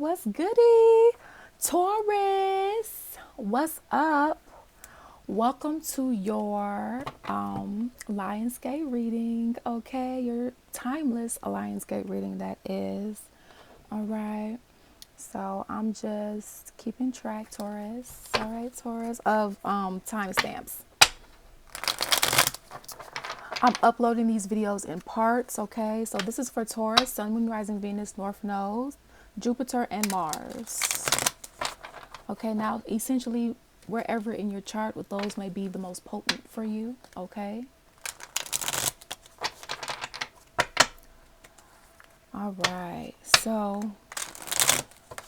What's goody? Taurus, what's up? Welcome to your Lionsgate reading, okay? Your timeless Lionsgate reading, that is. All right. So I'm just keeping track, Taurus. All right, Taurus, of timestamps. I'm uploading these videos in parts, okay? So this is for Taurus, Sun, Moon, Rising, Venus, North Node, Jupiter, and Mars. Okay, now essentially wherever in your chart with those may be the most potent for you, okay? All right, so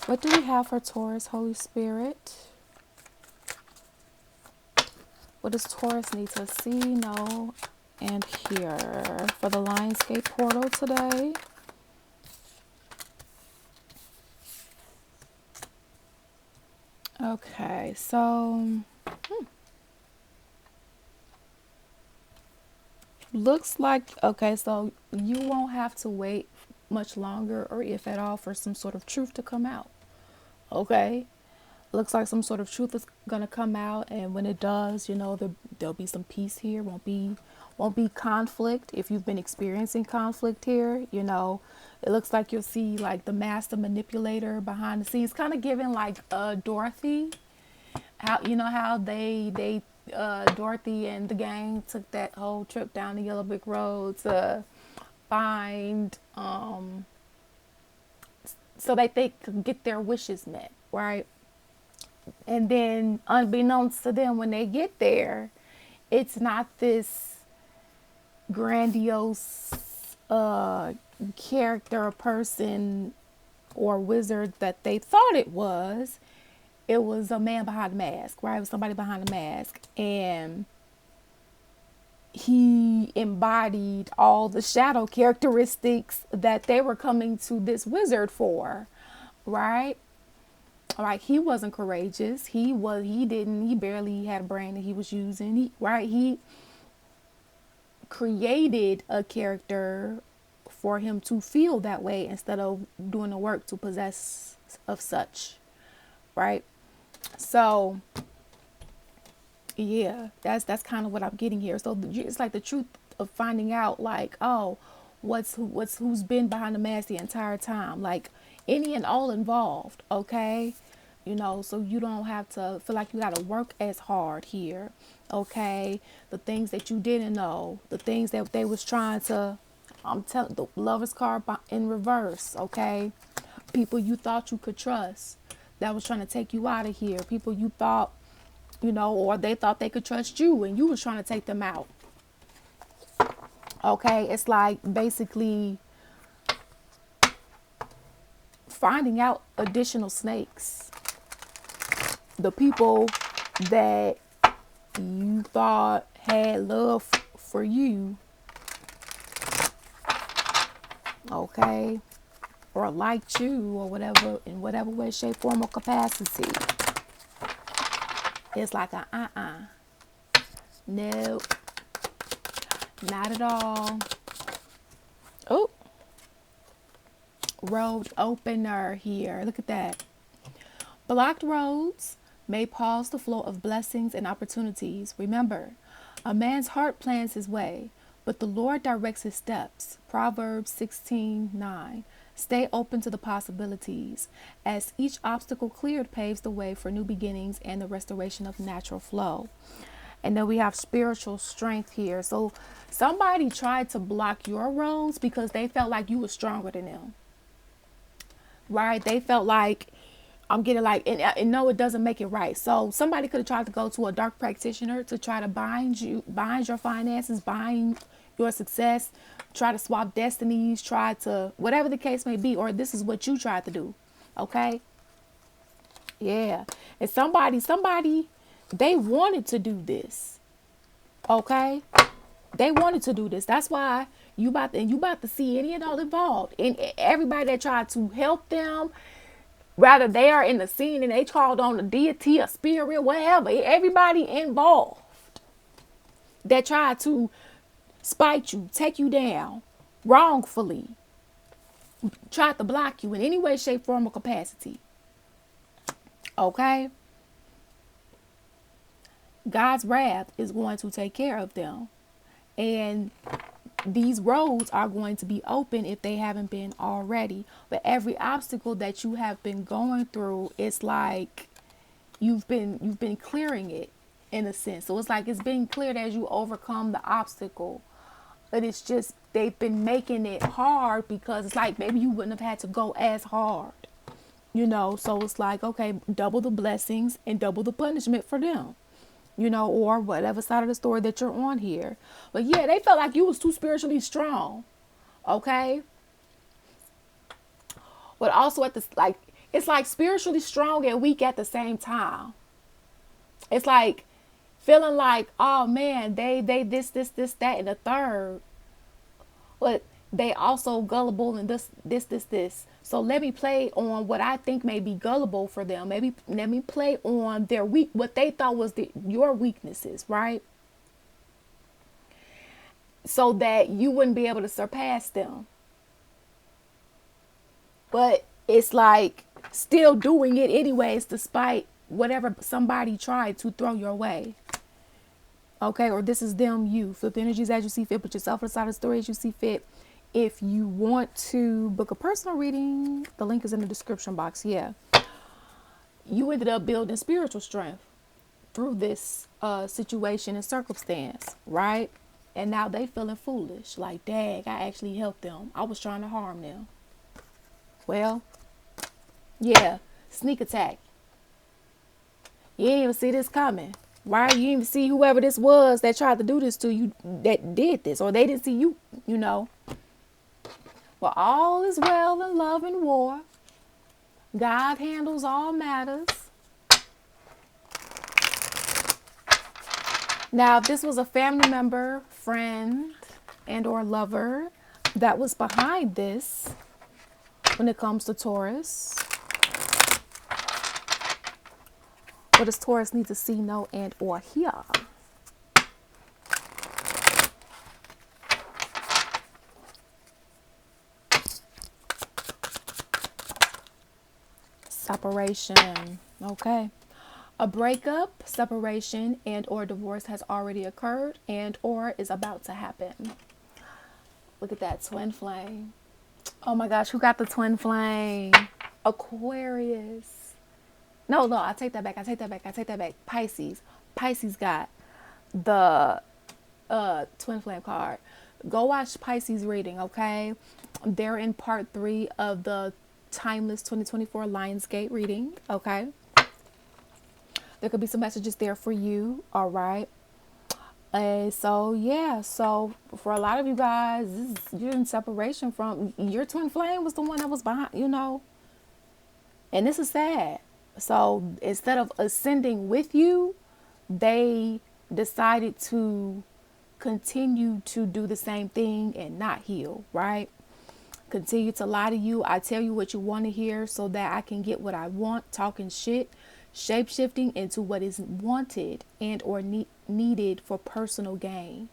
what do we have for Taurus, Holy Spirit? What does Taurus need to see, know, and hear for the Lionsgate portal today? Okay, so looks like, okay, so you won't have to wait much longer, or if at all, for some sort of truth to come out. Okay, looks like some sort of truth is gonna come out, and when it does, there'll be some peace here. Won't be conflict. If you've been experiencing conflict here, it looks like you'll see like the master manipulator behind the scenes, kind of giving like Dorothy. How they Dorothy and the gang took that whole trip down the Yellow Brick Road to find so that they could get their wishes met, right? And then unbeknownst to them, when they get there, it's not this grandiose character or person or wizard that they thought it was. It was a man behind a mask, right? It was somebody behind a mask, and he embodied all the shadow characteristics that they were coming to this wizard for, right? All right, he wasn't courageous. He barely had a brain that he was using. He created a character for him to feel that way instead of doing the work to possess of such, right? So yeah, that's kind of what I'm getting here. So it's like the truth of finding out, like, oh, who's been behind the mask the entire time, like any and all involved, okay? So you don't have to feel like you got to work as hard here, okay? The things that you didn't know, the things that they was trying to, I'm telling, the Lover's card in reverse, okay? People you thought you could trust that was trying to take you out of here. People you thought, or they thought they could trust you and you was trying to take them out. Okay, it's like basically finding out additional snakes. The people that you thought had love for you, okay, or liked you, or whatever, in whatever way, shape, form, or capacity. It's like no, not at all. Oh, road opener here. Look at that. Blocked roads may pause the flow of blessings and opportunities. Remember, a man's heart plans his way, but the Lord directs his steps. Proverbs 16:9. Stay open to the possibilities, as each obstacle cleared paves the way for new beginnings and the restoration of natural flow. And then we have spiritual strength here. So somebody tried to block your roads because they felt like you were stronger than them, right? They felt like, I'm getting like, and no, it doesn't make it right. So somebody could have tried to go to a dark practitioner to try to bind your finances, bind your success, try to swap destinies, try to, whatever the case may be, or this is what you tried to do. Okay. Yeah. And somebody, they wanted to do this. Okay. They wanted to do this. That's why you about to see any and all involved, and everybody that tried to help them. Rather, they are in the scene and they called on a deity, a spirit, whatever. Everybody involved that tried to spite you, take you down wrongfully. tried to block you in any way, shape, form, or capacity. Okay? God's wrath is going to take care of them. And these roads are going to be open if they haven't been already. But every obstacle that you have been going through, it's like you've been clearing it in a sense. So it's like it's being cleared as you overcome the obstacle. But it's just they've been making it hard because it's like maybe you wouldn't have had to go as hard. So it's like, okay, double the blessings and double the punishment for them. Or whatever side of the story that you're on here. But yeah, they felt like you was too spiritually strong. Okay? But also it's like spiritually strong and weak at the same time. It's like feeling like, oh man, they this, that, and the third. But they also gullible and this. So let me play on what I think may be gullible for them. Maybe let me play on their what they thought was your weaknesses, right? So that you wouldn't be able to surpass them. But it's like still doing it anyways, despite whatever somebody tried to throw your way. Okay, or this is them, you. Flip the energies as you see fit, put yourself on the side of the story as you see fit. If you want to book a personal reading, the link is in the description box. Yeah. You ended up building spiritual strength through this situation and circumstance, right? And now they feeling foolish. Like, dang, I actually helped them. I was trying to harm them. Well, yeah, sneak attack. You didn't even see this coming. Right? You didn't even see whoever this was that tried to do this to you, that did this, or they didn't see you, Well, all is well in love and war. God handles all matters. Now, if this was a family member, friend, and or lover that was behind this, when it comes to Taurus, what does Taurus need to see, know, and or hear? Separation. Okay. A breakup, separation, and or divorce has already occurred and or is about to happen. Look at that twin flame. Oh my gosh, who got the twin flame? Aquarius. No, I take that back. Pisces. Pisces got the twin flame card. Go watch Pisces reading, okay? They're in part 3 of the Timeless 2024 Lionsgate reading, okay? There could be some messages there for you, all right? So yeah, so for a lot of you guys, you're in separation from your twin flame was the one that was behind, and this is sad. So instead of ascending with you, they decided to continue to do the same thing and not heal, right? Continue to lie to you. I tell you what you want to hear so that I can get what I want, talking shit, shape-shifting into what is wanted and or needed for personal gain.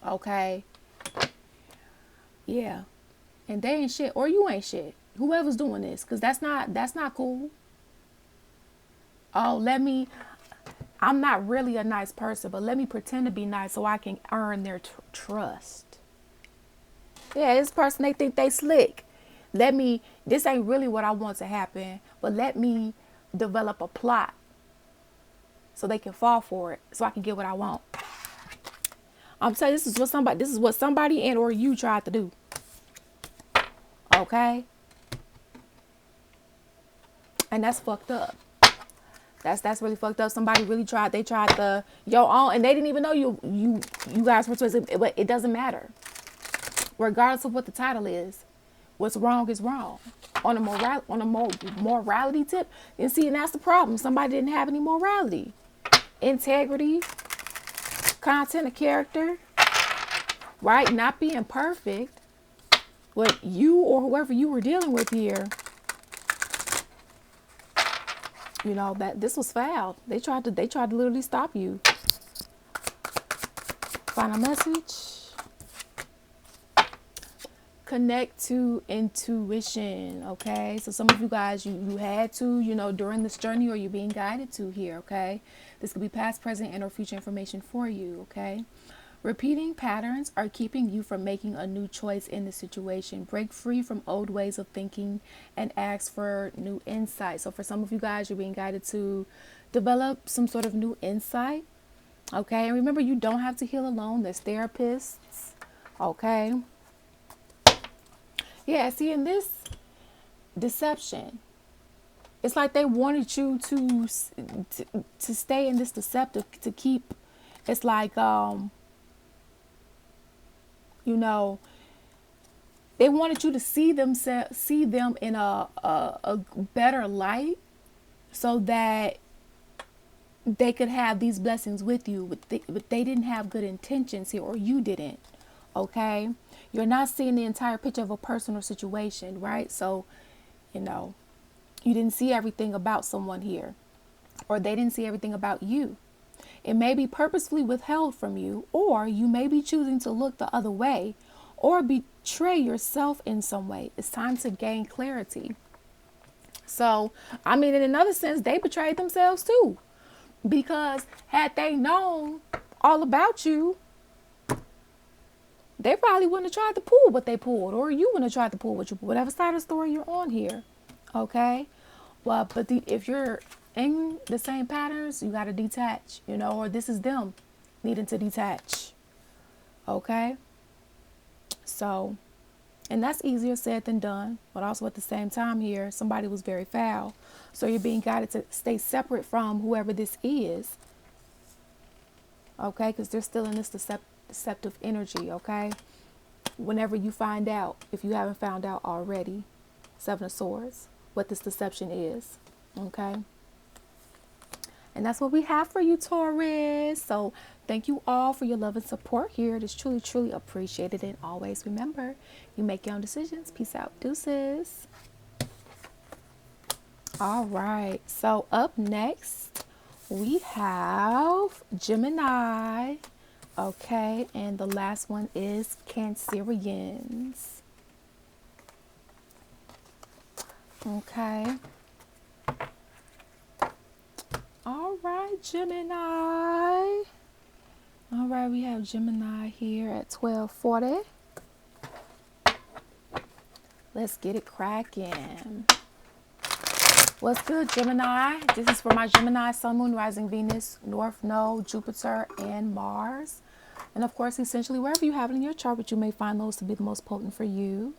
Okay? Yeah. And they ain't shit, or you ain't shit. Whoever's doing this, because that's not cool. Oh, I'm not really a nice person, but let me pretend to be nice so I can earn their trust. Yeah, this person, they think they slick. This ain't really what I want to happen, but let me develop a plot so they can fall for it, so I can get what I want. I'm telling you, this is what somebody and or you tried to do. Okay? And that's fucked up. That's really fucked up. Somebody really tried. They tried to your own, and they didn't even know you guys were twisted. But it doesn't matter. Regardless of what the title is, what's wrong is wrong. On a morality tip, and see, and that's the problem. Somebody didn't have any morality, integrity, content of character, right? Not being perfect. What you or whoever you were dealing with here, that this was foul. They tried to literally stop you. Final message. connect to intuition, okay? So some of you guys, you had to, during this journey, or you're being guided to here, okay? This could be past, present, and or future information for you, okay? Repeating patterns are keeping you from making a new choice in the situation. Break free from old ways of thinking and ask for new insight. So for some of you guys, you're being guided to develop some sort of new insight, okay? And remember, you don't have to heal alone. There's therapists, okay? Yeah, see, in this deception, it's like they wanted you to stay in this deceptive, to keep, it's like, they wanted you to see them in a better light, so that they could have these blessings with you, but they didn't have good intentions here, or you didn't, okay? You're not seeing the entire picture of a person or situation, right? So, you didn't see everything about someone here, or they didn't see everything about you. It may be purposefully withheld from you, or you may be choosing to look the other way or betray yourself in some way. It's time to gain clarity. So, I mean, in another sense, they betrayed themselves too, because had they known all about you, they probably wouldn't have tried to pull what they pulled, or you wouldn't have tried to pull what you pulled, whatever side of the story you're on here. Okay. Well, but if you're in the same patterns, you got to detach, or this is them needing to detach. Okay. So, and that's easier said than done, but also at the same time here, somebody was very foul. So you're being guided to stay separate from whoever this is. Okay. Because they're still in this deceptive energy. Okay. Whenever you find out, if you haven't found out already, Seven of Swords, what this deception is. Okay. And that's what we have for you, Taurus. So thank you all for your love and support here. It is truly, truly appreciated. And always remember, you make your own decisions. Peace out. Deuces. All right. So up next, we have Gemini. Okay. And the last one is Cancerians. Okay. All right, Gemini. All right, we have Gemini here at 1240. Let's get it cracking. What's good, Gemini? This is for my Gemini, Sun, Moon, Rising, Venus, North Node, Jupiter, and Mars. And of course, essentially, wherever you have it in your chart, but you may find those to be the most potent for you.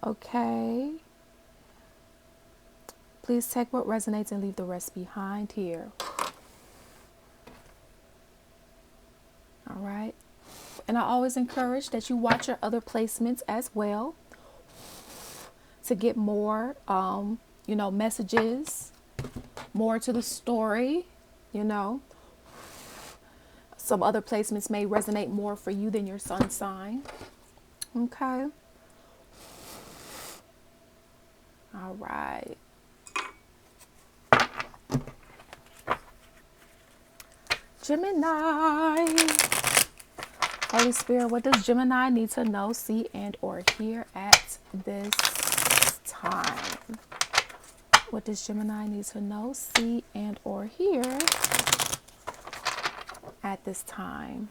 Okay. Please take what resonates and leave the rest behind here. All right. And I always encourage that you watch your other placements as well to get more, messages, more to the story, Some other placements may resonate more for you than your sun sign. Okay. All right. Gemini. Holy Spirit, what does Gemini need to know, see, and or hear at this time? What does Gemini need to know, see, and or hear at this time?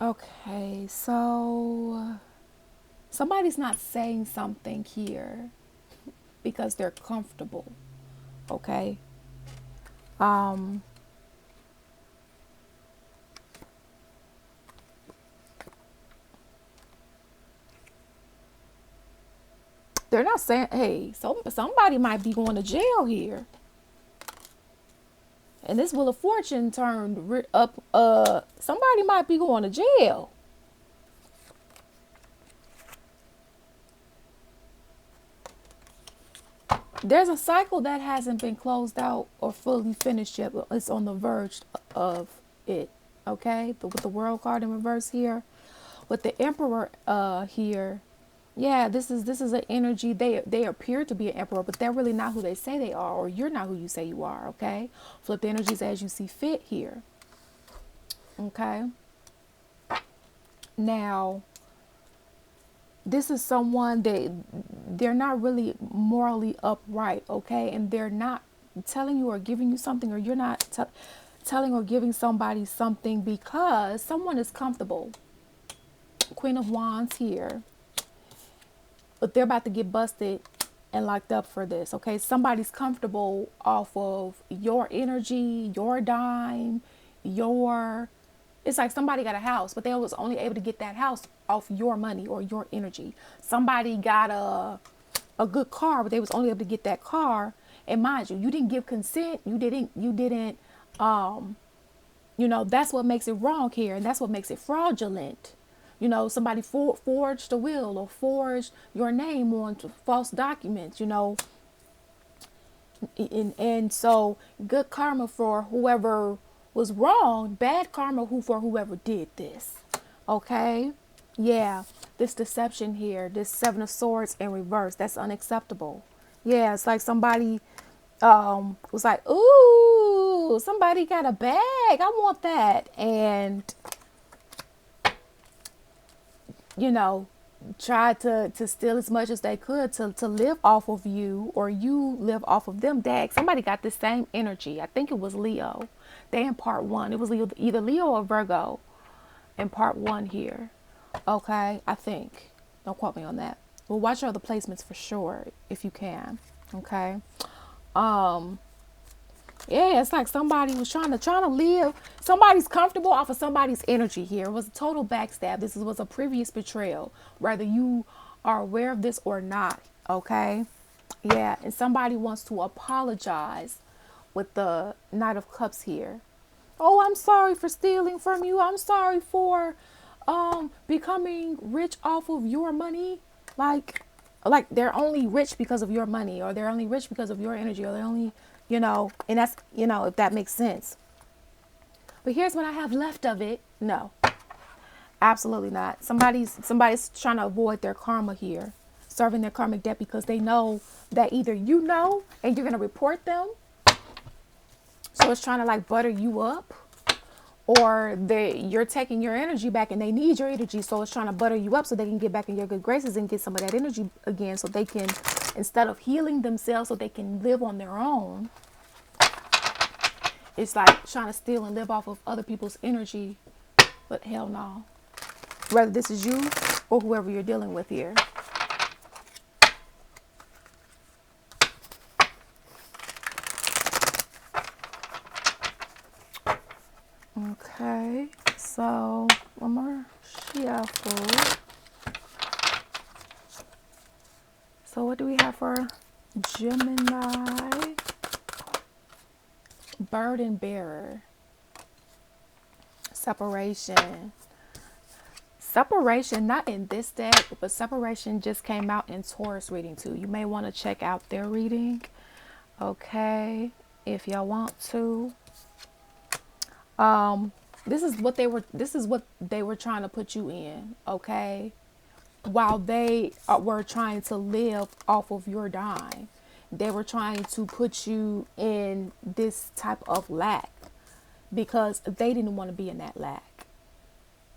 Okay, so somebody's not saying something here because they're comfortable. Okay. They're not saying, hey, somebody might be going to jail here. And this Wheel of Fortune turned up. Somebody might be going to jail. There's a cycle that hasn't been closed out or fully finished yet. But it's on the verge of it. Okay, with the world card in reverse here, with the emperor here. Yeah, this is an energy. They appear to be an emperor, but they're really not who they say they are, or you're not who you say you are. Okay, flip the energies as you see fit here. Okay. Now, this is someone they're not really morally upright. Okay, and they're not telling you or giving you something, or you're not telling or giving somebody something because someone is comfortable. Queen of Wands here, but they're about to get busted and locked up for this. Okay, somebody's comfortable off of your energy, your dime, your, it's like somebody got a house, but they was only able to get that house off your money or your energy. Somebody got a good car, but they was only able to get that car. And mind you, you didn't give consent. You didn't that's what makes it wrong here, and that's what makes it fraudulent. Somebody forged a will or forged your name on false documents, and so good karma for whoever was wrong, bad karma for whoever did this. Okay? Yeah, this deception here, this Seven of Swords in reverse, that's unacceptable. Yeah, it's like somebody was like, ooh, somebody got a bag, I want that. And tried to steal as much as they could to live off of you, or you live off of them. Dag, somebody got the same energy. I think it was Leo. They in part one. It was either Leo or Virgo in part one here. Okay, I think. Don't quote me on that. Well, watch your other placements for sure if you can. Okay. Yeah, it's like somebody was trying to live. Somebody's comfortable off of somebody's energy here. It was a total backstab. This was a previous betrayal, whether you are aware of this or not. Okay. Yeah, and somebody wants to apologize with the Knight of Cups here. Oh, I'm sorry for stealing from you. I'm sorry for becoming rich off of your money. Like they're only rich because of your money, or they're only rich because of your energy, or they're only, and that's, if that makes sense. But here's what I have left of it. No, absolutely not. Somebody's trying to avoid their karma here, serving their karmic debt, because they know that either and you're going to report them. So it's trying to like butter you up, or you're taking your energy back and they need your energy. So it's trying to butter you up so they can get back in your good graces and get some of that energy again, so they can, instead of healing themselves so they can live on their own, it's like trying to steal and live off of other people's energy. But hell no. Whether this is you or whoever you're dealing with here. Okay, so one more shuffle. So what do we have for Gemini? Burden bearer. Separation. Separation, not in this deck, but separation just came out in Taurus reading too. You may want to check out their reading. Okay, if y'all want to. This is what they were trying to put you in, okay? While they were trying to live off of your dime, they were trying to put you in this type of lack because they didn't want to be in that lack.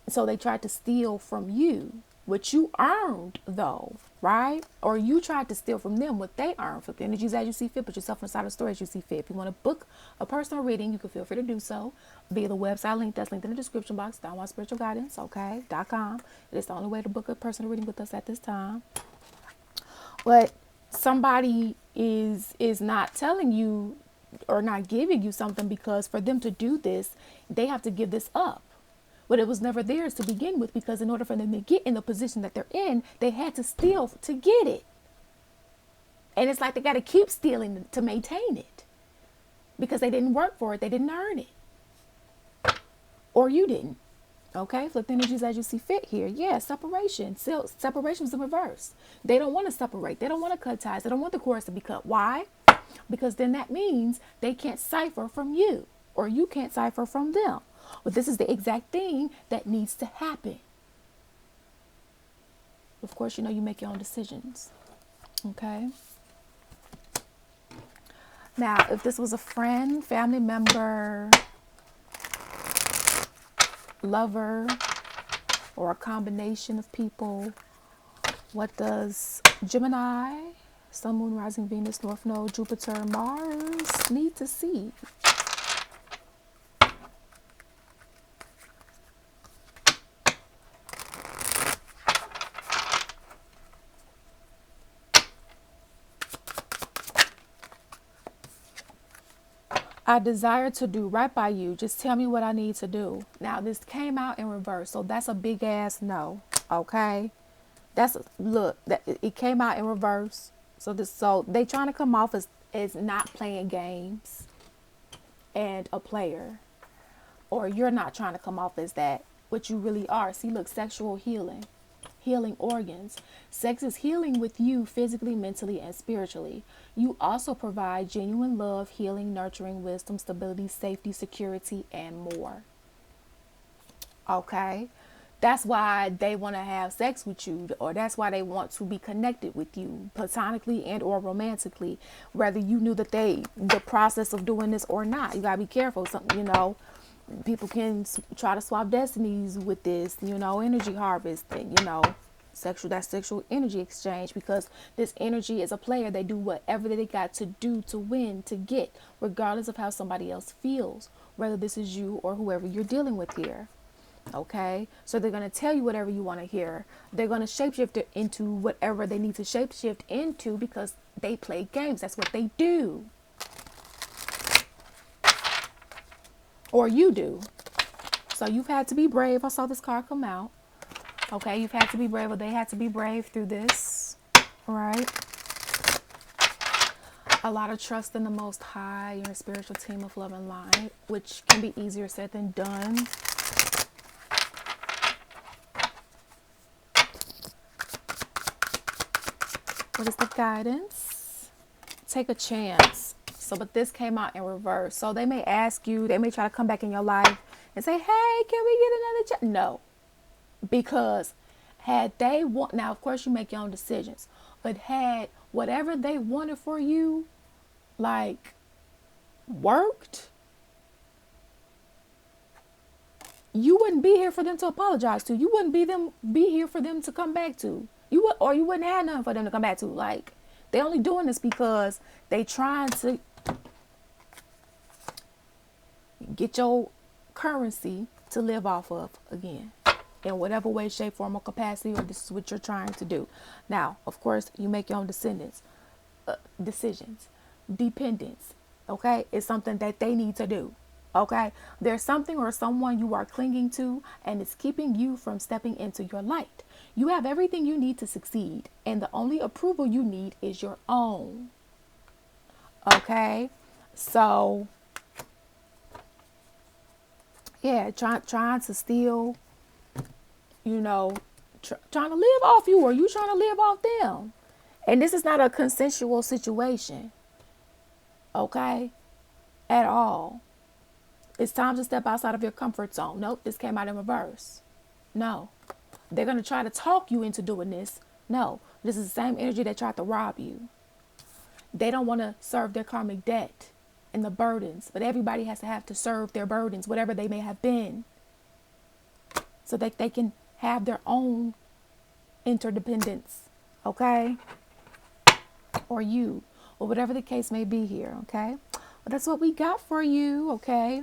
So they tried to steal from you, what you earned though, right? Or you tried to steal from them what they earned. Flip the energies as you see fit. Put yourself inside the story as you see fit. If you want to book a personal reading, you can feel free to do so via the website link that's linked in the description box, Downward Spiritual Guidance, .com. It is the only way to book a personal reading with us at this time. But somebody is not telling you or not giving you something, because for them to do this, they have to give this up. But it was never theirs to begin with, because in order for them to get in the position that they're in, they had to steal to get it. And it's like they got to keep stealing to maintain it, because they didn't work for it. They didn't earn it. Or you didn't. Okay, flip the energies as you see fit here. Yeah, separation. Separation is in reverse. They don't want to separate. They don't want to cut ties. They don't want the cords to be cut. Why? Because then that means they can't cipher from you, or you can't cipher from them. But this is the exact thing that needs to happen. Of course, you make your own decisions. Okay. Now, if this was a friend, family member, lover, or a combination of people, what does Gemini, Sun, Moon, Rising, Venus, North Node, Jupiter, Mars need to see? I desire to do right by you. Just tell me what I need to do. Now, this came out in reverse, so that's a big ass no. Okay, look. That it came out in reverse. So they trying to come off as not playing games and a player, or you're not trying to come off as that. What you really are. See, look, sexual healing. Healing organs. Sex is healing with you physically, mentally, and spiritually. You also provide genuine love, healing, nurturing, wisdom, stability, safety, security, and more. Okay? That's why they want to have sex with you, or that's why they want to be connected with you platonically and or romantically, whether you knew that the process of doing this or not. You got to be careful. Something, people can try to swap destinies with this, energy harvesting, sexual energy exchange, because this energy is a player. They do whatever they got to do to win, to get, regardless of how somebody else feels, whether this is you or whoever you're dealing with here. Okay, so they're going to tell you whatever you want to hear. They're going to shapeshift it into whatever they need to shapeshift into, because they play games. That's what they do. Or you do. So you've had to be brave. I saw this card come out. Okay, you've had to be brave, or they had to be brave through this. All right. A lot of trust in the Most High. You're a spiritual team of love and light, which can be easier said than done. What is the guidance? Take a chance. So, but this came out in reverse. So they may ask you, they may try to come back in your life and say, hey, can we get another chance? No. Because had they want, now of course you make your own decisions, but had whatever they wanted for you, like, worked, you wouldn't be here for them to apologize to. You wouldn't be here for them to come back to. You wouldn't have nothing for them to come back to. Like, they only doing this because they trying to get your currency to live off of again, in whatever way, shape, form, or capacity, or this is what you're trying to do. Now, of course, you make your own decisions. Dependence, okay, is something that they need to do. Okay, there's something or someone you are clinging to, and it's keeping you from stepping into your light. You have everything you need to succeed, and the only approval you need is your own. Okay, so yeah, trying to steal, trying to live off you, or you trying to live off them. And this is not a consensual situation, okay, at all. It's time to step outside of your comfort zone. Nope, this came out in reverse. No, they're going to try to talk you into doing this. No, this is the same energy that tried to rob you. They don't want to serve their karmic debt and the burdens, but everybody has to have to serve their burdens, whatever they may have been, so that they can have their own interdependence, okay? Or you, or whatever the case may be here, okay? But that's what we got for you, okay?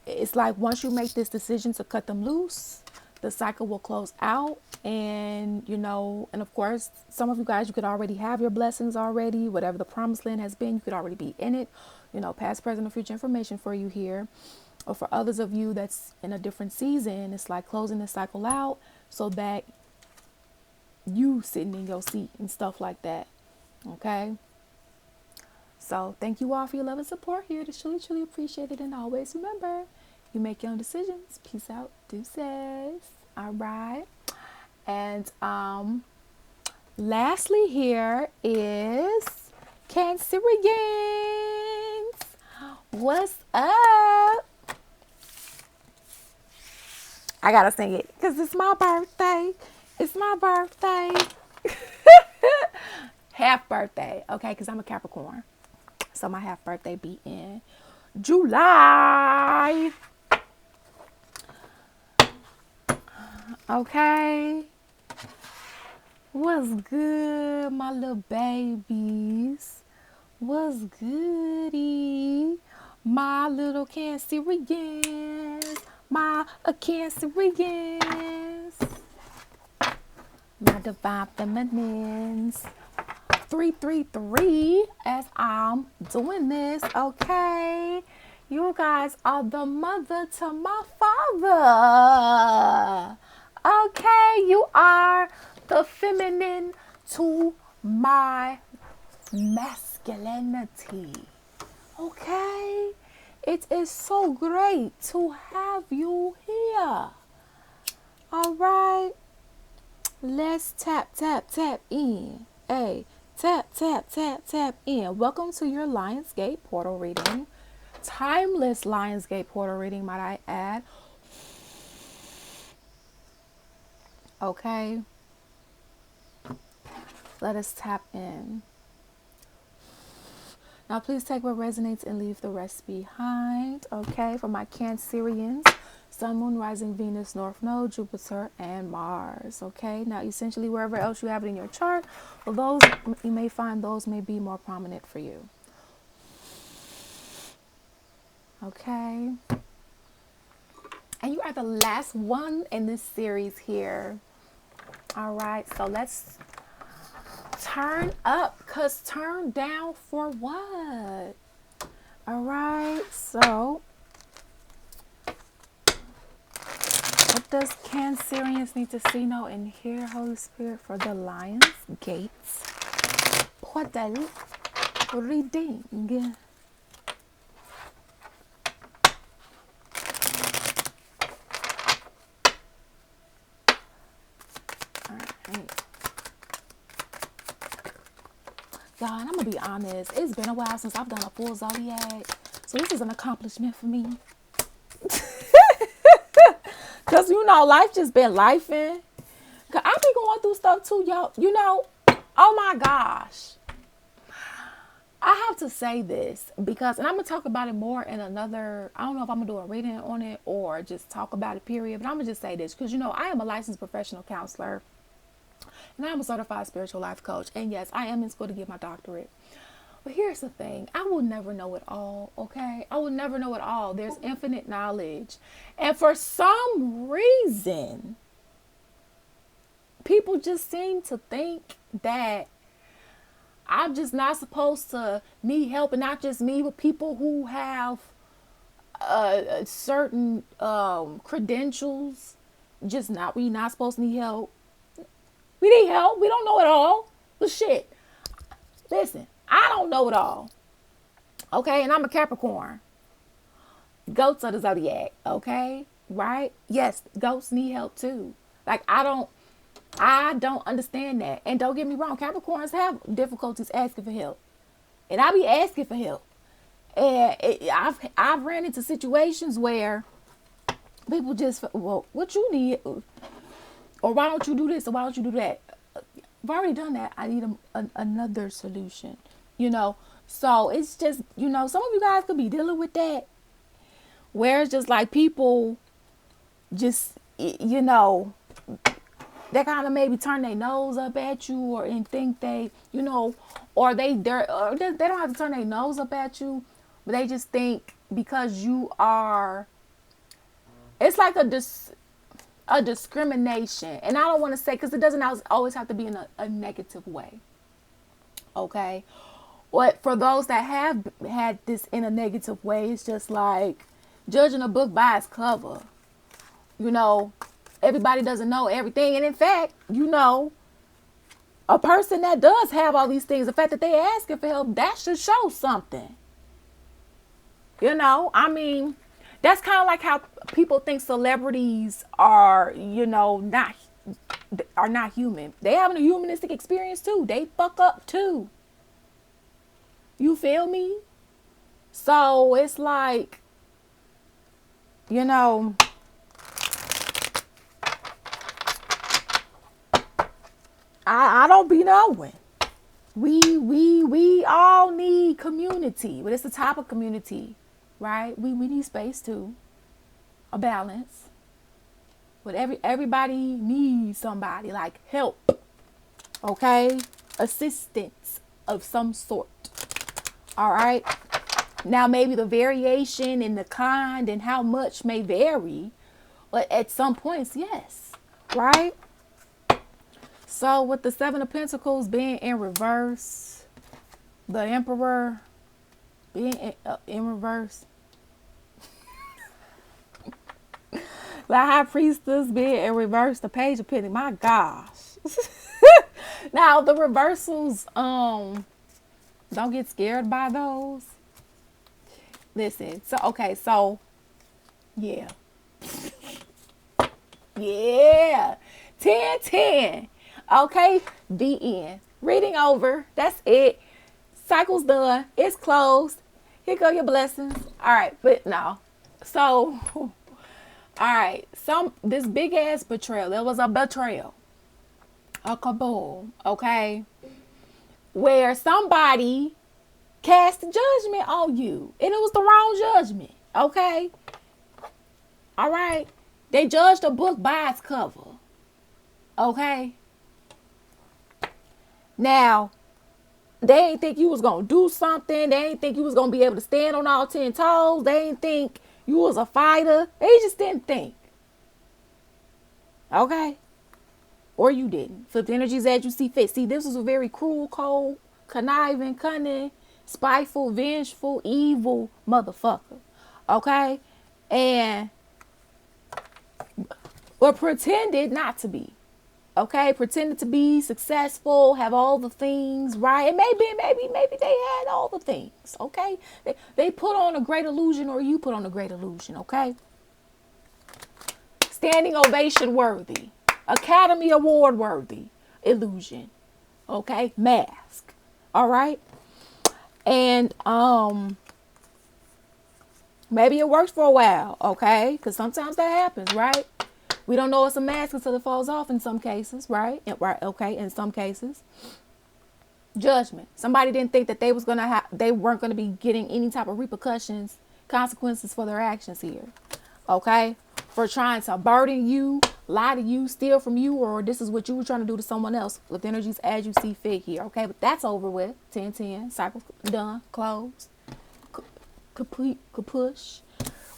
It's like once you make this decision to cut them loose, the cycle will close out. And, and of course, some of you guys, you could already have your blessings already. Whatever the promised land has been, you could already be in it. Past, present, or future information for you here. Or for others of you that's in a different season, it's like closing the cycle out so that you sitting in your seat and stuff like that. Okay? So thank you all for your love and support here. It's truly, truly appreciated. And always remember, you make your own decisions. Peace out. Deuces. All right. And lastly here is Cancerians. What's up? I gotta sing it because it's my birthday. It's my birthday. Half birthday, okay? Because I'm a Capricorn. So my half birthday be in July. Okay. What's good, my little babies? What's goody? My little Cancerians. My Cancerians. My divine feminines. 333 as I'm doing this, okay? You guys are the mother to my father. Okay, you are the feminine to my masculinity. Okay? It is so great to have you here. All right? Let's tap in. Hey, tap in. Welcome to your Lionsgate portal reading. Timeless Lionsgate portal reading, might I add. Okay. Let us tap in. Now, please take what resonates and leave the rest behind. Okay. For my Cancerians, Sun, Moon, Rising, Venus, North Node, Jupiter, and Mars. Okay. Now, essentially, wherever else you have it in your chart, well, those you may find those may be more prominent for you. Okay. And you are the last one in this series here. All right. So let's turn up, because turn down for what? All right. So what does Cancerians need to see, know, and hear, Holy Spirit, for the Lion's Gates portal reading? All right. Y'all, and I'm going to be honest, it's been a while since I've done a full zodiac, so this is an accomplishment for me. Because, you know, life just been lifing. Because I be going through stuff too, y'all. You know, oh my gosh. I have to say this because, and I'm going to talk about it more in another, I don't know if I'm going to do a reading on it or just talk about it, period. But I'm going to just say this because, you know, I am a licensed professional counselor. And I'm a certified spiritual life coach. And yes, I am in school to get my doctorate. But here's the thing. I will never know it all, okay? I will never know it all. There's infinite knowledge. And for some reason, people just seem to think that I'm just not supposed to need help. And not just me, but people who have certain credentials. We not supposed to need help. We need help. We don't know it all. But shit. Listen, I don't know it all. Okay? And I'm a Capricorn. Goats of the zodiac. Okay? Right? Yes, goats need help too. Like, I don't understand that. And don't get me wrong, Capricorns have difficulties asking for help. And I be asking for help. And I've ran into situations where people just, well, what you need? Or why don't you do this? Or why don't you do that? I've already done that. I need another solution, you know? So it's just, you know, some of you guys could be dealing with that. Where it's just like people just, you know, they kind of maybe turn their nose up at you or and think they, you know, or they don't have to turn their nose up at you. But they just think because you are, it's like a discrimination. And I don't want to say, because it doesn't always have to be in a negative way. Okay. But for those that have had this in a negative way, it's just like judging a book by its cover. You know, everybody doesn't know everything. And in fact, you know, a person that does have all these things, the fact that they asking for help, that should show something. You know, I mean, that's kind of like how people think celebrities are, you know, not human. They having a humanistic experience too. They fuck up too. You feel me? So it's like, you know, I don't be knowing. We all need community. But it's the type of community, right? We need space too. A balance. But everybody needs somebody, like help. Okay? Assistance of some sort. All right? Now maybe the variation and the kind and how much may vary. But at some points, yes. Right? So with the Seven of Pentacles being in reverse, the Emperor being in reverse, the High Priestess being in reverse, the Page of Pentacles, my gosh. Now the reversals, don't get scared by those. Listen, so yeah. Yeah. 10-10. Okay, the end. Reading over. That's it. Cycle's done. It's closed. Here go your blessings. All right, but no. So, all right. This big ass betrayal. There was a betrayal. A kaboom. Okay. Where somebody cast judgment on you. And it was the wrong judgment. Okay. All right. They judged a book by its cover. Okay. Now, they ain't think you was going to do something. They ain't think you was going to be able to stand on all 10 toes. They ain't think you was a fighter. They just didn't think. Okay. Or you didn't. Flip the energies as you see fit. See, this was a very cruel, cold, conniving, cunning, spiteful, vengeful, evil motherfucker. Okay. And but pretended not to be. Okay, pretended to be successful, have all the things, right? And maybe they had all the things, okay? They put on a great illusion, or you put on a great illusion, okay? Standing ovation worthy, Academy Award worthy illusion, okay? Mask, all right? And maybe it works for a while, okay? Because sometimes that happens, right? We don't know it's a mask until it falls off in some cases, right? Right, okay, in some cases. Judgment. Somebody didn't think that they weren't gonna be getting any type of repercussions, consequences for their actions here. Okay? For trying to burden you, lie to you, steal from you, or this is what you were trying to do to someone else with energies as you see fit here. Okay, but that's over with. 10-10, cycle done, closed, complete, kapush,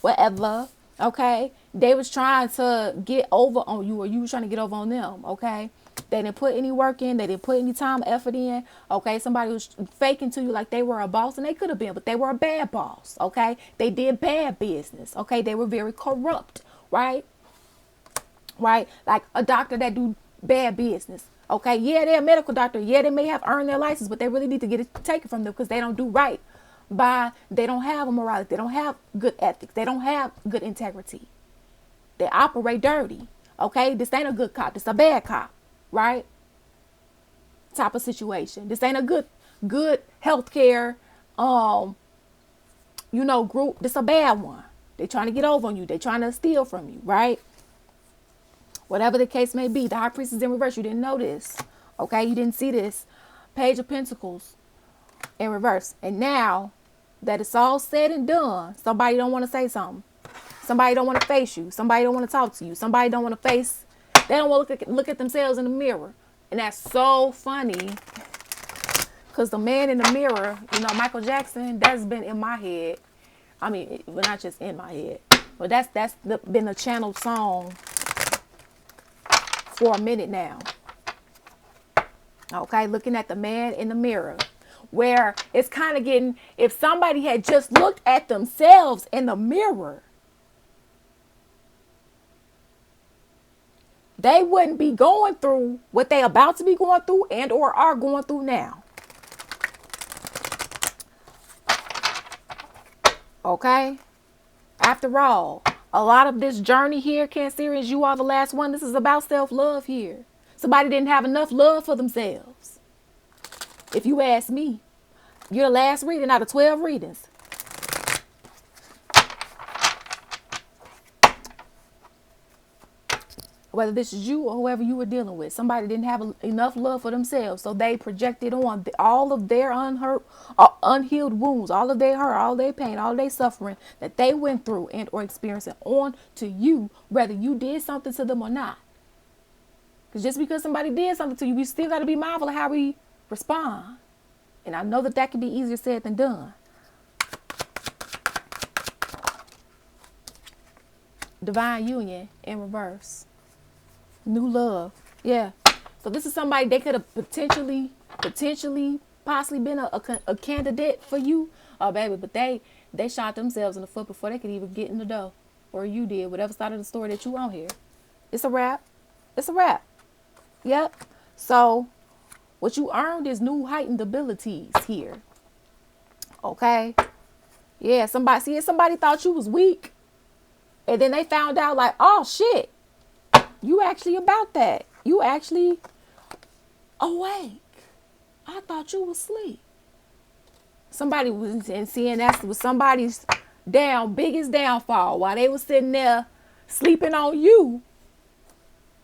whatever. Okay, they was trying to get over on you, or you was trying to get over on them. Okay, they didn't put any work in, they didn't put any time, effort in. Okay, somebody was faking to you like they were a boss, and they could have been, but they were a bad boss. Okay, they did bad business. Okay, they were very corrupt. Right, like a doctor that do bad business. Okay, yeah, they're a medical doctor. Yeah, they may have earned their license, but they really need to get it taken from them because they don't do right. They don't have a morality. They don't have good ethics. They don't have good integrity. They operate dirty. Okay, this ain't a good cop. This a bad cop, right? Type of situation. This ain't a good healthcare, group. This a bad one. They trying to get over on you. They trying to steal from you, right? Whatever the case may be. The High Priestess in reverse. You didn't know this. Okay, you didn't see this. Page of Pentacles in reverse. And now that it's all said and done, somebody don't want to say something. Somebody don't want to face you. Somebody don't want to talk to you. Somebody don't want to face. They don't want to look at themselves in the mirror. And that's so funny. Because the man in the mirror, Michael Jackson, that's been in my head. I mean, well, not just in my head. But that's been a channeled song for a minute now. Okay, looking at the man in the mirror. Where it's kind of getting, if somebody had just looked at themselves in the mirror, they wouldn't be going through what they about to be going through and or are going through now. Okay? After all, a lot of this journey here, Cancerians, you are the last one. This is about self-love here. Somebody didn't have enough love for themselves. If you ask me, you're the last reading out of 12 readings. whether this is you or whoever you were dealing with. Somebody didn't have enough love for themselves, so they projected on all of their unhealed wounds, all of their hurt, all their pain, all their suffering that they went through and or experiencing on to you, whether you did something to them or not. Because just because somebody did something to you, we still got to be mindful of how we respond. And I know that that can be easier said than done. Divine union in reverse. New love. Yeah. So this is somebody they could have potentially, possibly been a candidate for you. Oh, baby. But they shot themselves in the foot before they could even get in the door. Or you did. Whatever side of the story that you on here. It's a wrap. It's a wrap. Yep. So what you earned is new heightened abilities here. Okay. Yeah. Somebody thought you was weak. And then they found out like, oh, shit. You actually about that. You actually awake. I thought you was asleep. Somebody was seeing that was somebody's biggest downfall while they was sitting there sleeping on you.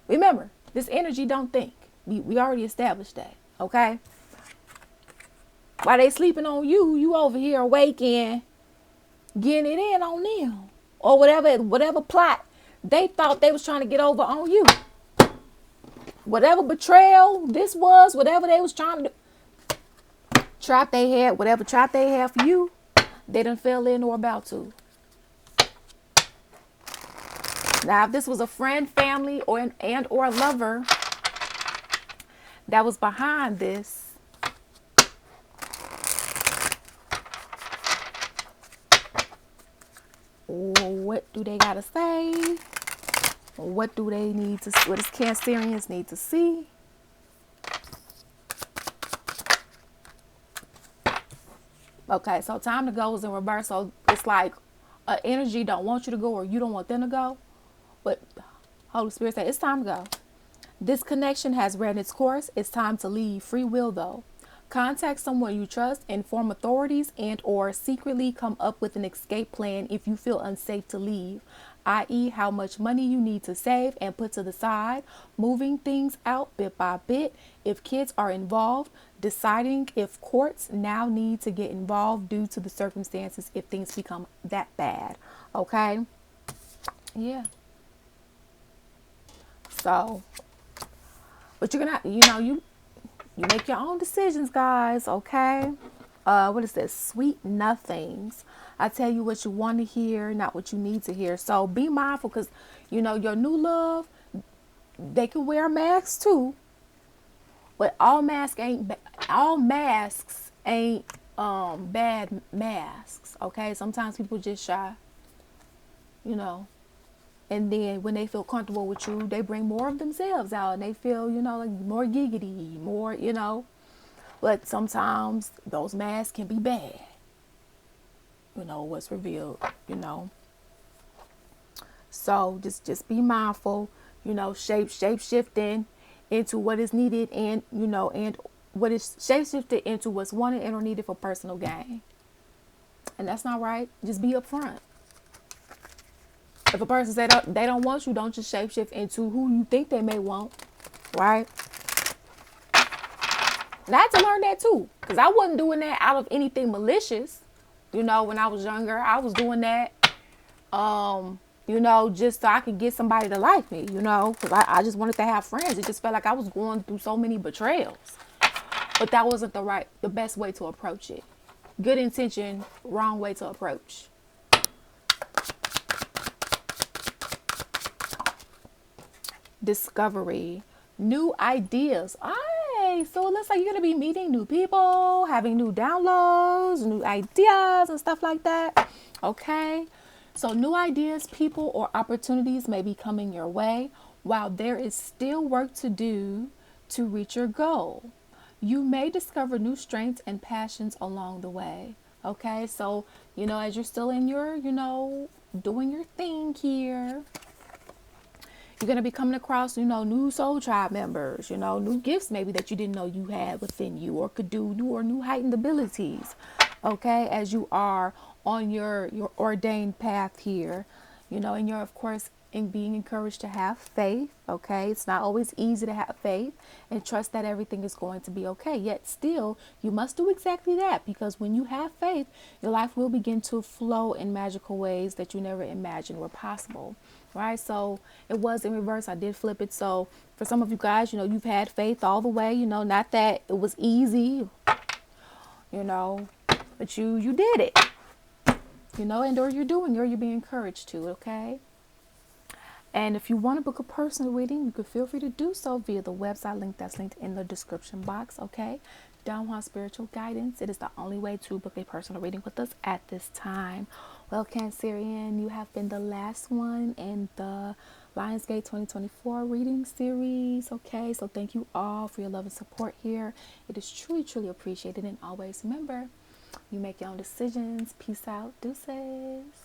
Remember, this energy don't think. We already established that. Okay? While they sleeping on you, you over here awake and getting it in on them. Or whatever plot they thought they was trying to get over on you. Whatever betrayal this was, whatever they was trying to do, trap they had, whatever trap they had for you, they done fell in or about to. Now, if this was a friend, family, or a lover that was behind this, what do they gotta say? What do they need to see? What does Cancerians need to see? Okay, so time to go is in reverse. So it's like energy don't want you to go or you don't want them to go. But Holy Spirit said, it's time to go. This connection has ran its course. It's time to leave. Free will, though. Contact someone you trust, inform authorities, and or secretly come up with an escape plan if you feel unsafe to leave, i.e. how much money you need to save and put to the side, moving things out bit by bit. If kids are involved, deciding if courts now need to get involved due to the circumstances if things become that bad. Okay? Yeah. So, but you're gonna, you make your own decisions, guys, okay? What is this? Sweet nothings. I tell you what you want to hear, not what you need to hear. So be mindful because, your new love, they can wear masks too. But all masks ain't bad masks, okay? Sometimes people just shy, And then when they feel comfortable with you, they bring more of themselves out and they feel, like more giggity, more, But sometimes those masks can be bad. What's revealed, So just be mindful, shape shifting into what is needed and, and what is shape shifted into what's wanted and or needed for personal gain. And that's not right. Just be upfront. If a person said they don't want you, don't just shapeshift into who you think they may want, right? And I had to learn that too, because I wasn't doing that out of anything malicious. When I was younger, I was doing that, just so I could get somebody to like me, because I just wanted to have friends. It just felt like I was going through so many betrayals. But that wasn't the best way to approach it. Good intention, wrong way to approach. Discovery, new ideas. So it looks like you're going to be meeting new people, having new downloads, new ideas and stuff like that. Okay. So new ideas, people, or opportunities may be coming your way while there is still work to do to reach your goal. You may discover new strengths and passions along the way. Okay. So, as you're still in your, doing your thing here, you're going to be coming across, new soul tribe members, new gifts maybe that you didn't know you had within you or could do, new heightened abilities. Okay. As you are on your ordained path here, and you're, of course, and being encouraged to have faith, okay? It's not always easy to have faith and trust that everything is going to be okay. Yet still, you must do exactly that, because when you have faith, your life will begin to flow in magical ways that you never imagined were possible, right? So it was in reverse. I did flip it. So for some of you guys, you've had faith all the way, not that it was easy, but you did it, and or you're being encouraged to, okay? And if you want to book a personal reading, you can feel free to do so via the website link that's linked in the description box, okay? Don Juan Spiritual Guidance. It is the only way to book a personal reading with us at this time. Well, Cancerian, you have been the last one in the Lionsgate 2024 reading series, okay? So thank you all for your love and support here. It is truly, truly appreciated. And always remember, you make your own decisions. Peace out. Deuces.